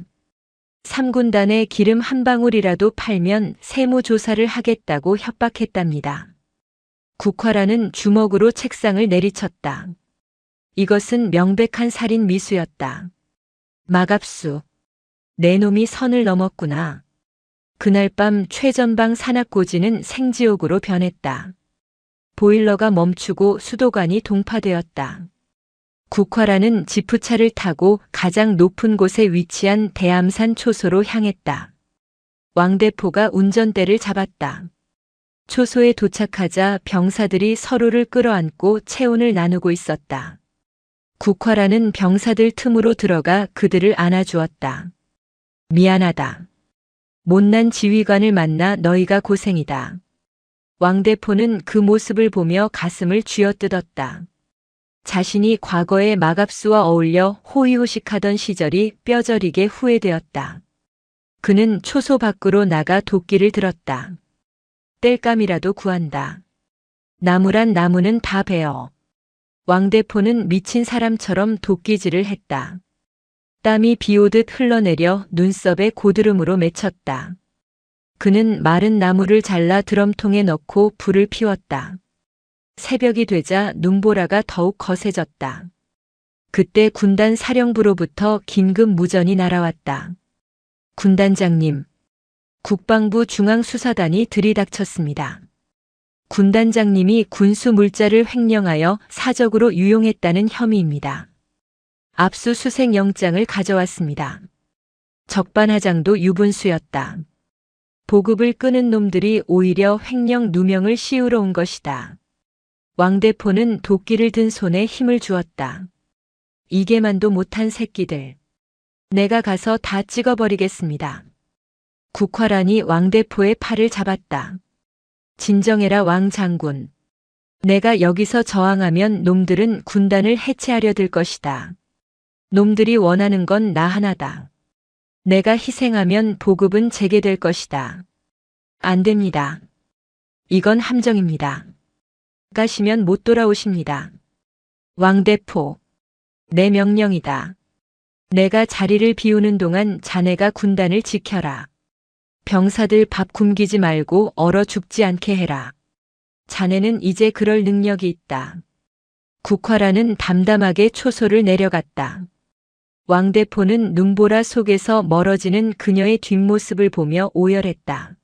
3군단에 기름 한 방울이라도 팔면 세무조사를 하겠다고 협박했답니다. 국화라는 주먹으로 책상을 내리쳤다. 이것은 명백한 살인 미수였다. 마갑수, 내 놈이 선을 넘었구나. 그날 밤 최전방 산악고지는 생지옥으로 변했다. 보일러가 멈추고 수도관이 동파되었다. 국화라는 지프차를 타고 가장 높은 곳에 위치한 대암산 초소로 향했다. 왕대포가 운전대를 잡았다. 초소에 도착하자 병사들이 서로를 끌어안고 체온을 나누고 있었다. 국화라는 병사들 틈으로 들어가 그들을 안아주었다. 미안하다. 못난 지휘관을 만나 너희가 고생이다. 왕대포는 그 모습을 보며 가슴을 쥐어뜯었다. 자신이 과거에 마갑수와 어울려 호의호식하던 시절이 뼈저리게 후회되었다. 그는 초소 밖으로 나가 도끼를 들었다. 땔감이라도 구한다. 나무란 나무는 다 베어. 왕대포는 미친 사람처럼 도끼질을 했다. 땀이 비오듯 흘러내려 눈썹에 고드름으로 맺혔다. 그는 마른 나무를 잘라 드럼통에 넣고 불을 피웠다. 새벽이 되자 눈보라가 더욱 거세졌다. 그때 군단 사령부로부터 긴급 무전이 날아왔다. 군단장님, 국방부 중앙수사단이 들이닥쳤습니다. 군단장님이 군수 물자를 횡령하여 사적으로 유용했다는 혐의입니다. 압수수색 영장을 가져왔습니다. 적반하장도 유분수였다. 보급을 끄는 놈들이 오히려 횡령 누명을 씌우러 온 것이다. 왕대포는 도끼를 든 손에 힘을 주었다. 이게만도 못한 새끼들. 내가 가서 다 찍어버리겠습니다. 국화란이 왕대포의 팔을 잡았다. 진정해라 왕 장군. 내가 여기서 저항하면 놈들은 군단을 해체하려 들 것이다. 놈들이 원하는 건 나 하나다. 내가 희생하면 보급은 재개될 것이다. 안 됩니다. 이건 함정입니다. 가시면 못 돌아오십니다. 왕대포, 내 명령이다. 내가 자리를 비우는 동안 자네가 군단을 지켜라. 병사들 밥 굶기지 말고 얼어 죽지 않게 해라. 자네는 이제 그럴 능력이 있다. 국화라는 담담하게 초소를 내려갔다. 왕대포는 눈보라 속에서 멀어지는 그녀의 뒷모습을 보며 오열했다.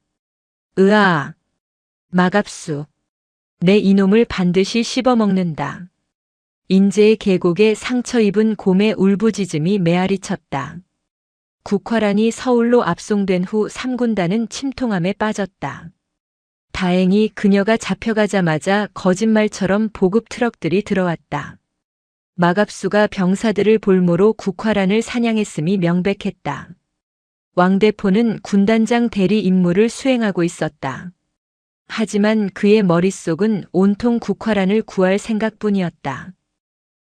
으아! 마갑수. 내 이놈을 반드시 씹어먹는다. 인제의 계곡에 상처 입은 곰의 울부짖음이 메아리 쳤다. 국화란이 서울로 압송된 후 3군단은 침통함에 빠졌다. 다행히 그녀가 잡혀가자마자 거짓말처럼 보급 트럭들이 들어왔다. 마갑수가 병사들을 볼모로 국화란을 사냥했음이 명백했다. 왕대포는 군단장 대리 임무를 수행하고 있었다. 하지만 그의 머릿속은 온통 국화란을 구할 생각뿐이었다.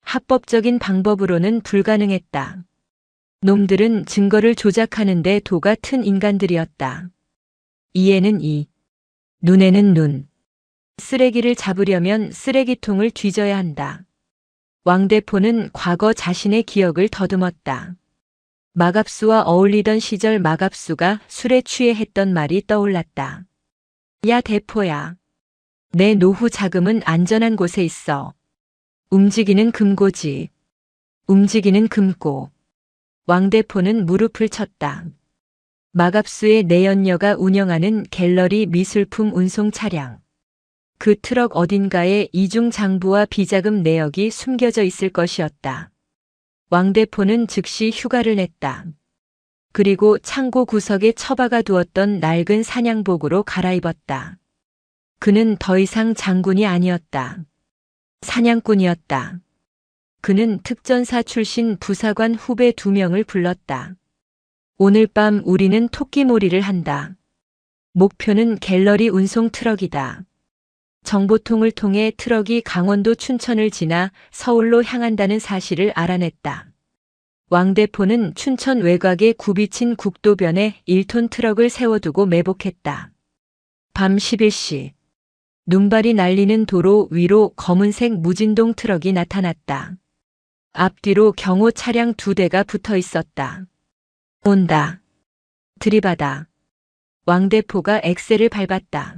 합법적인 방법으로는 불가능했다. 놈들은 증거를 조작하는데 도가 튼 인간들이었다. 이에는 이, 눈에는 눈. 쓰레기를 잡으려면 쓰레기통을 뒤져야 한다. 왕대포는 과거 자신의 기억을 더듬었다. 마갑수와 어울리던 시절 마갑수가 술에 취해 했던 말이 떠올랐다. 야 대포야. 내 노후 자금은 안전한 곳에 있어. 움직이는 금고지. 움직이는 금고. 왕대포는 무릎을 쳤다. 마갑수의 내연녀가 운영하는 갤러리 미술품 운송 차량. 그 트럭 어딘가에 이중 장부와 비자금 내역이 숨겨져 있을 것이었다. 왕대포는 즉시 휴가를 냈다. 그리고 창고 구석에 처박아 두었던 낡은 사냥복으로 갈아입었다. 그는 더 이상 장군이 아니었다. 사냥꾼이었다. 그는 특전사 출신 부사관 후배 2명을 불렀다. 오늘 밤 우리는 토끼몰이를 한다. 목표는 갤러리 운송 트럭이다. 정보통을 통해 트럭이 강원도 춘천을 지나 서울로 향한다는 사실을 알아냈다. 왕대포는 춘천 외곽에 굽이친 국도변에 1톤 트럭을 세워두고 매복했다. 밤 11시. 눈발이 날리는 도로 위로 검은색 무진동 트럭이 나타났다. 앞뒤로 경호 차량 2대가 붙어 있었다. 온다. 들이받아. 왕대포가 엑셀을 밟았다.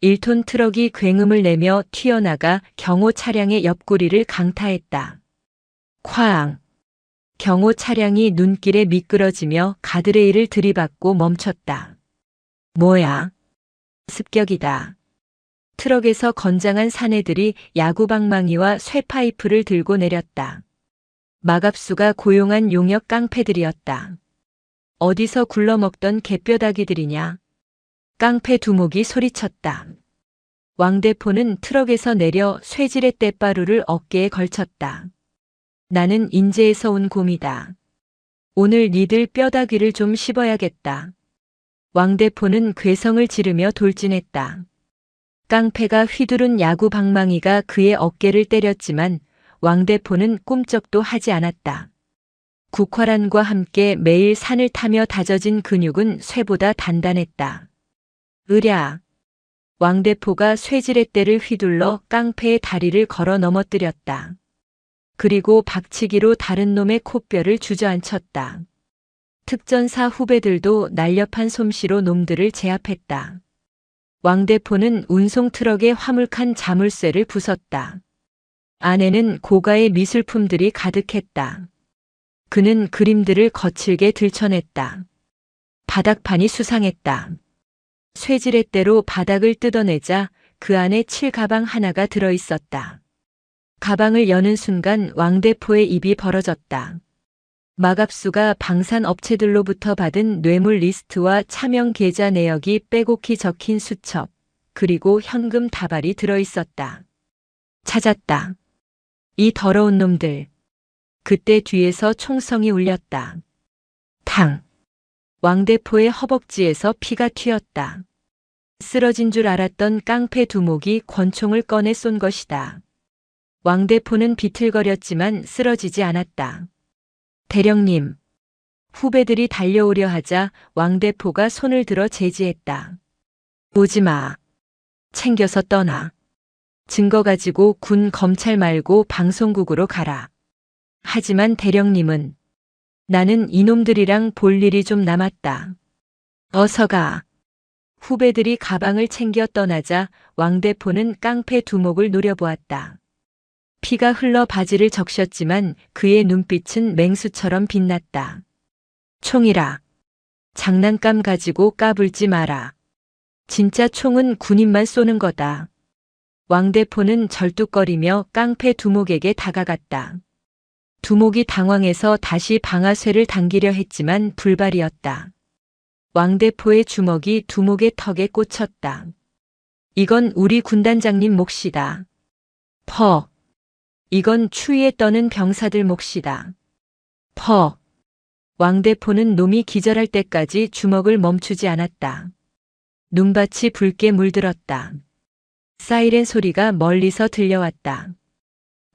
1톤 트럭이 굉음을 내며 튀어나가 경호 차량의 옆구리를 강타했다. 쾅! 경호 차량이 눈길에 미끄러지며 가드레일을 들이받고 멈췄다. 뭐야? 습격이다. 트럭에서 건장한 사내들이 야구방망이와 쇠파이프를 들고 내렸다. 마갑수가 고용한 용역 깡패들이었다. 어디서 굴러먹던 개뼈다귀들이냐? 깡패 두목이 소리쳤다. 왕대포는 트럭에서 내려 쇠질의 떼바루를 어깨에 걸쳤다. 나는 인제에서 온 곰이다. 오늘 니들 뼈다귀를 좀 씹어야겠다. 왕대포는 괴성을 지르며 돌진했다. 깡패가 휘두른 야구 방망이가 그의 어깨를 때렸지만 왕대포는 꿈쩍도 하지 않았다. 국화란과 함께 매일 산을 타며 다져진 근육은 쇠보다 단단했다. 으랴! 왕대포가 쇠지렛대를 휘둘러 깡패의 다리를 걸어 넘어뜨렸다. 그리고 박치기로 다른 놈의 콧뼈를 주저앉혔다. 특전사 후배들도 날렵한 솜씨로 놈들을 제압했다. 왕대포는 운송 트럭의 화물칸 자물쇠를 부쉈다. 안에는 고가의 미술품들이 가득했다. 그는 그림들을 거칠게 들춰냈다. 바닥판이 수상했다. 쇠지렛대로 바닥을 뜯어내자 그 안에 칠가방 하나가 들어있었다. 가방을 여는 순간 왕대포의 입이 벌어졌다. 마갑수가 방산 업체들로부터 받은 뇌물 리스트와 차명 계좌 내역이 빼곡히 적힌 수첩, 그리고 현금 다발이 들어있었다. 찾았다. 이 더러운 놈들. 그때 뒤에서 총성이 울렸다. 탕! 왕대포의 허벅지에서 피가 튀었다. 쓰러진 줄 알았던 깡패 두목이 권총을 꺼내 쏜 것이다. 왕대포는 비틀거렸지만 쓰러지지 않았다. 대령님. 후배들이 달려오려 하자 왕대포가 손을 들어 제지했다. 오지 마. 챙겨서 떠나. 증거 가지고 군 검찰 말고 방송국으로 가라. 하지만 대령님은 나는 이놈들이랑 볼 일이 좀 남았다. 어서 가. 후배들이 가방을 챙겨 떠나자 왕대포는 깡패 두목을 노려보았다. 피가 흘러 바지를 적셨지만 그의 눈빛은 맹수처럼 빛났다. 총이라. 장난감 가지고 까불지 마라. 진짜 총은 군인만 쏘는 거다. 왕대포는 절뚝거리며 깡패 두목에게 다가갔다. 두목이 당황해서 다시 방아쇠를 당기려 했지만 불발이었다. 왕대포의 주먹이 두목의 턱에 꽂혔다. 이건 우리 군단장님 몫이다. 퍽. 이건 추위에 떠는 병사들 몫이다. 퍽. 왕대포는 놈이 기절할 때까지 주먹을 멈추지 않았다. 눈밭이 붉게 물들었다. 사이렌 소리가 멀리서 들려왔다.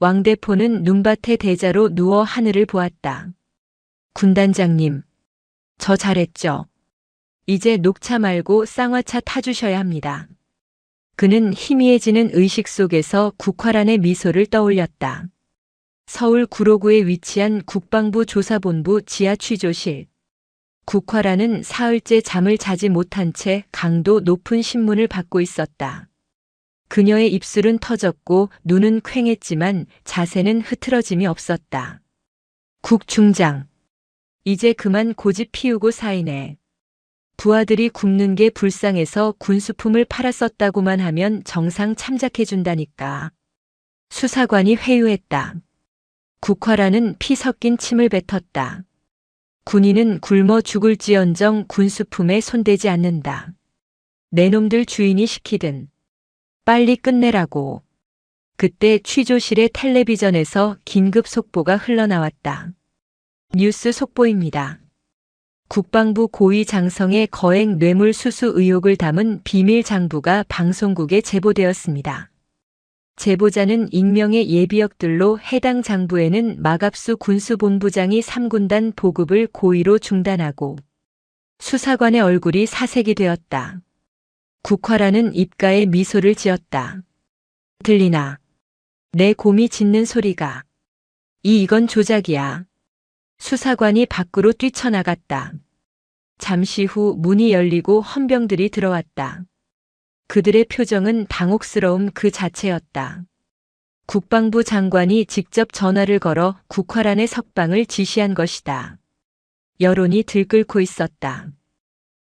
왕대포는 눈밭의 대자로 누워 하늘을 보았다. 군단장님, 저 잘했죠? 이제 녹차 말고 쌍화차 타주셔야 합니다. 그는 희미해지는 의식 속에서 국화란의 미소를 떠올렸다. 서울 구로구에 위치한 국방부 조사본부 지하 취조실. 국화란은 사흘째 잠을 자지 못한 채 강도 높은 신문을 받고 있었다. 그녀의 입술은 터졌고 눈은 퀭했지만 자세는 흐트러짐이 없었다. 국 중장. 이제 그만 고집 피우고 사이네. 부하들이 굶는 게 불쌍해서 군수품을 팔았었다고만 하면 정상 참작해준다니까. 수사관이 회유했다. 국화란은 피 섞인 침을 뱉었다. 군인은 굶어 죽을지언정 군수품에 손대지 않는다. 내 놈들 주인이 시키든 빨리 끝내라고. 그때 취조실의 텔레비전에서 긴급 속보가 흘러나왔다. 뉴스 속보입니다. 국방부 고위 장성의 거액 뇌물수수 의혹을 담은 비밀 장부가 방송국에 제보되었습니다. 제보자는 익명의 예비역들로 해당 장부에는 마갑수 군수본부장이 3군단 보급을 고의로 중단하고 수사관의 얼굴이 사색이 되었다. 국화란은 입가에 미소를 지었다. 들리나? 내 곰이 짖는 소리가. 이건 조작이야. 수사관이 밖으로 뛰쳐나갔다. 잠시 후 문이 열리고 헌병들이 들어왔다. 그들의 표정은 당혹스러움 그 자체였다. 국방부 장관이 직접 전화를 걸어 국화란의 석방을 지시한 것이다. 여론이 들끓고 있었다.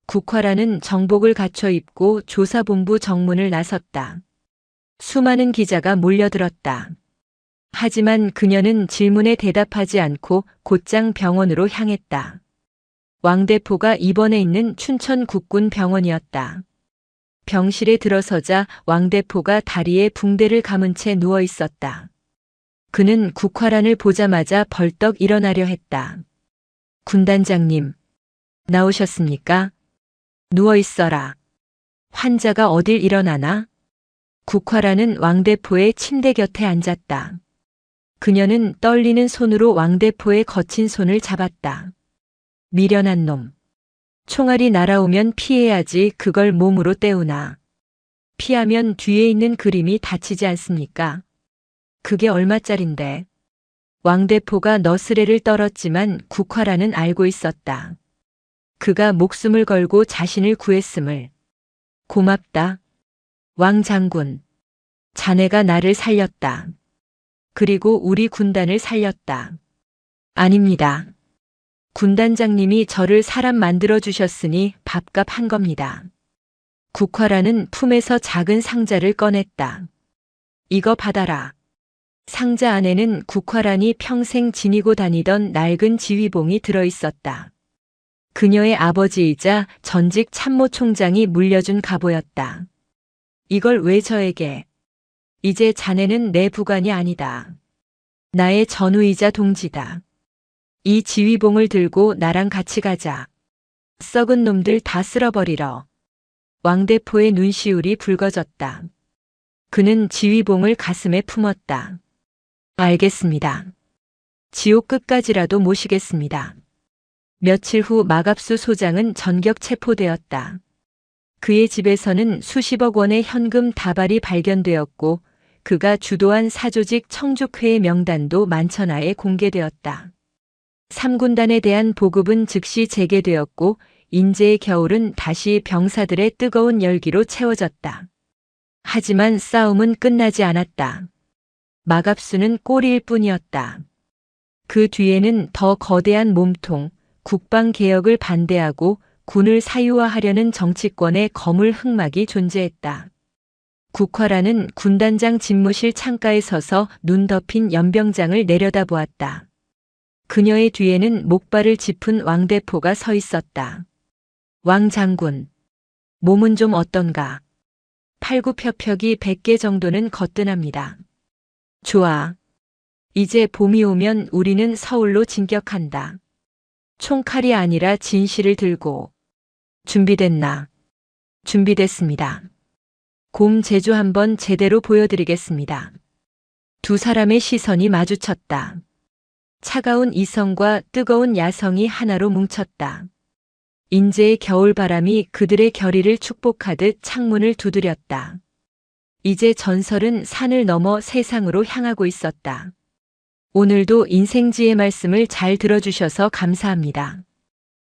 국화란은 정복을 갖춰 입고 조사본부 정문을 나섰다. 수많은 기자가 몰려들었다. 하지만 그녀는 질문에 대답하지 않고 곧장 병원으로 향했다. 왕대포가 입원해 있는 춘천 국군병원이었다. 병실에 들어서자 왕대포가 다리에 붕대를 감은 채 누워 있었다. 그는 국화란을 보자마자 벌떡 일어나려 했다. 군단장님, 나오셨습니까? 누워 있어라. 환자가 어딜 일어나나? 국화란은 왕대포의 침대 곁에 앉았다. 그녀는 떨리는 손으로 왕대포의 거친 손을 잡았다. 미련한 놈. 총알이 날아오면 피해야지 그걸 몸으로 때우나. 피하면 뒤에 있는 그림이 다치지 않습니까? 그게 얼마짜린데. 왕대포가 너스레를 떨었지만 국화란은 알고 있었다. 그가 목숨을 걸고 자신을 구했음을. 고맙다. 왕 장군. 자네가 나를 살렸다. 그리고 우리 군단을 살렸다. 아닙니다. 군단장님이 저를 사람 만들어 주셨으니 밥값 한 겁니다. 국화란은 품에서 작은 상자를 꺼냈다. 이거 받아라. 상자 안에는 국화란이 평생 지니고 다니던 낡은 지휘봉이 들어 있었다. 그녀의 아버지이자 전직 참모총장이 물려준 갑오였다. 이걸 왜 저에게? 이제 자네는 내 부관이 아니다. 나의 전우이자 동지다. 이 지휘봉을 들고 나랑 같이 가자. 썩은 놈들 다 쓸어버리러. 왕대포의 눈시울이 붉어졌다. 그는 지휘봉을 가슴에 품었다. 알겠습니다. 지옥 끝까지라도 모시겠습니다. 며칠 후 마갑수 소장은 전격 체포되었다. 그의 집에서는 수십억 원의 현금 다발이 발견되었고 그가 주도한 사조직 청죽회의 명단도 만천하에 공개되었다. 3군단에 대한 보급은 즉시 재개되었고 인제의 겨울은 다시 병사들의 뜨거운 열기로 채워졌다. 하지만 싸움은 끝나지 않았다. 마갑수는 꼬리일 뿐이었다. 그 뒤에는 더 거대한 몸통, 국방개혁을 반대하고 군을 사유화하려는 정치권의 거물 흑막이 존재했다. 국화란은 군단장 집무실 창가에 서서 눈 덮인 연병장을 내려다보았다. 그녀의 뒤에는 목발을 짚은 왕대포가 서 있었다. 왕 장군, 몸은 좀 어떤가? 팔굽혀펴기 100개 정도는 거뜬합니다. 좋아. 이제 봄이 오면 우리는 서울로 진격한다. 총칼이 아니라 진실을 들고. 준비됐나? 준비됐습니다. 곰 제조 한번 제대로 보여드리겠습니다. 두 사람의 시선이 마주쳤다. 차가운 이성과 뜨거운 야성이 하나로 뭉쳤다. 인제의 겨울바람이 그들의 결의를 축복하듯 창문을 두드렸다. 이제 전설은 산을 넘어 세상으로 향하고 있었다. 오늘도 인생지의 말씀을 잘 들어주셔서 감사합니다.